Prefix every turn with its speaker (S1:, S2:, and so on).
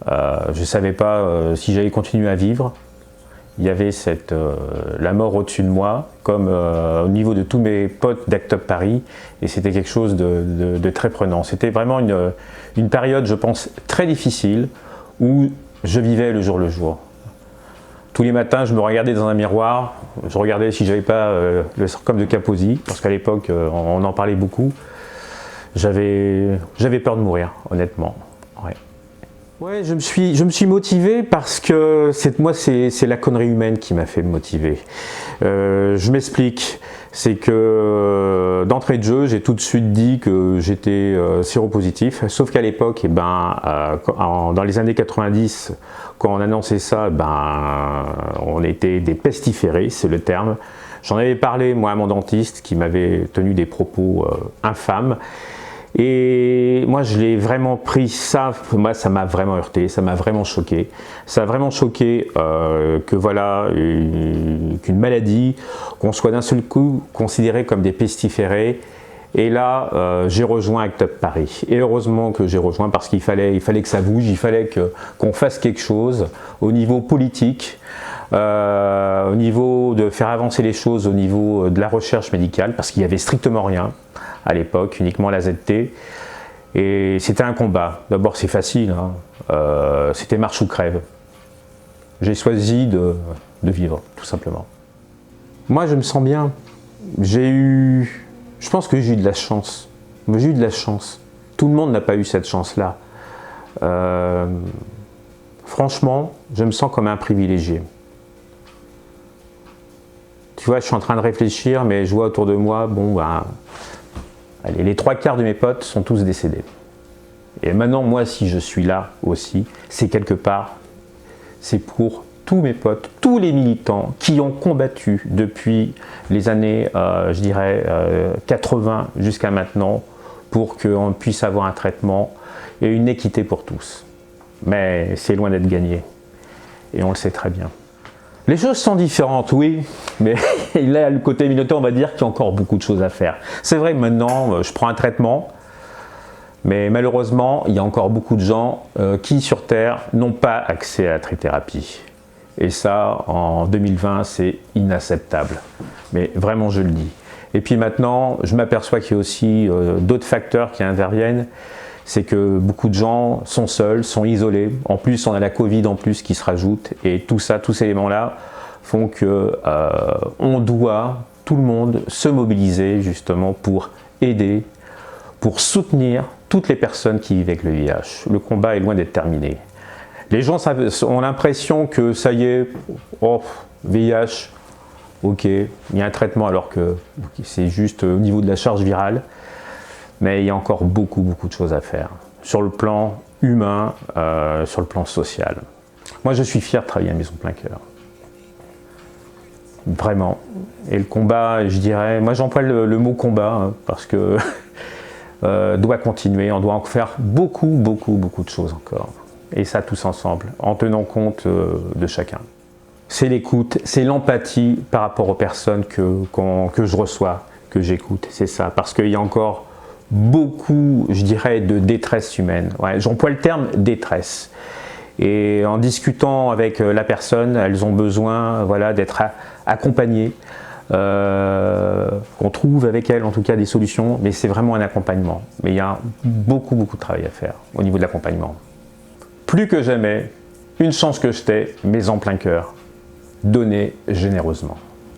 S1: Je ne savais pas si j'allais continuer à vivre. Il y avait la mort au-dessus de moi, comme au niveau de tous mes potes d'Act Up Paris, et c'était quelque chose de très prenant. C'était vraiment une période, je pense, très difficile, où je vivais le jour. Tous les matins, je me regardais dans un miroir, je regardais si j'avais pas le sarcome de Kaposi, parce qu'à l'époque, on en parlait beaucoup. J'avais peur de mourir, honnêtement. Ouais. Ouais, je me suis motivé parce que moi, c'est la connerie humaine qui m'a fait me motiver. Je m'explique. C'est que d'entrée de jeu, j'ai tout de suite dit que j'étais séropositif. Sauf qu'à l'époque, dans les années 90, quand on annonçait ça, on était des pestiférés, c'est le terme. J'en avais parlé, moi, à mon dentiste qui m'avait tenu des propos infâmes. Et moi, je l'ai vraiment pris ça. Moi, ça m'a vraiment heurté, ça m'a vraiment choqué. Ça a vraiment choqué que voilà, qu'une maladie, qu'on soit d'un seul coup considéré comme des pestiférés. Et là, j'ai rejoint Act Up Paris. Et heureusement que j'ai rejoint parce qu'il fallait que ça bouge, il fallait qu'on fasse quelque chose au niveau politique, au niveau de faire avancer les choses, au niveau de la recherche médicale, parce qu'il n'y avait strictement rien à l'époque, uniquement la ZT. Et c'était un combat. D'abord, c'est facile, hein. C'était marche ou crève. J'ai choisi de vivre, tout simplement. Moi, je me sens bien. Je pense que j'ai eu de la chance. J'ai eu de la chance. Tout le monde n'a pas eu cette chance-là. Franchement, je me sens comme un privilégié. Tu vois, je suis en train de réfléchir, mais je vois autour de moi, allez, les 3/4 de mes potes sont tous décédés. Et maintenant, moi, si je suis là aussi, c'est quelque part, c'est pour tous mes potes, tous les militants qui ont combattu depuis les années, je dirais, 80 jusqu'à maintenant, pour qu'on puisse avoir un traitement et une équité pour tous. Mais c'est loin d'être gagné. Et on le sait très bien. Les choses sont différentes, oui, mais là, le côté militant, on va dire qu'il y a encore beaucoup de choses à faire. C'est vrai que maintenant, je prends un traitement, mais malheureusement, il y a encore beaucoup de gens qui, sur Terre, n'ont pas accès à la trithérapie. Et ça, en 2020, c'est inacceptable. Mais vraiment, je le dis. Et puis maintenant, je m'aperçois qu'il y a aussi d'autres facteurs qui interviennent. C'est que beaucoup de gens sont seuls, sont isolés. En plus, on a la Covid en plus qui se rajoute. Et tout ça, tous ces éléments-là font que on doit, tout le monde, se mobiliser justement pour aider, pour soutenir toutes les personnes qui vivent avec le VIH. Le combat est loin d'être terminé. Les gens ont l'impression que ça y est, oh, VIH, ok, il y a un traitement alors que c'est juste au niveau de la charge virale. Mais il y a encore beaucoup de choses à faire, sur le plan humain, sur le plan social. Moi, je suis fier de travailler à Maison Plein Cœur. Vraiment. Et le combat, je dirais, moi j'emploie le mot combat, hein, parce que doit continuer, on doit en faire beaucoup de choses encore. Et ça tous ensemble, en tenant compte de chacun. C'est l'écoute, c'est l'empathie par rapport aux personnes que je reçois, que j'écoute, c'est ça. Parce qu'il y a encore beaucoup, je dirais, de détresse humaine. Ouais, j'emploie le terme détresse. Et en discutant avec la personne, elles ont besoin, voilà, d'être accompagnées, qu'on trouve avec elles en tout cas des solutions, mais c'est vraiment un accompagnement. Mais il y a beaucoup de travail à faire au niveau de l'accompagnement. Plus que jamais, une chance que je t'ai, Maison Plein Cœur, donnez généreusement.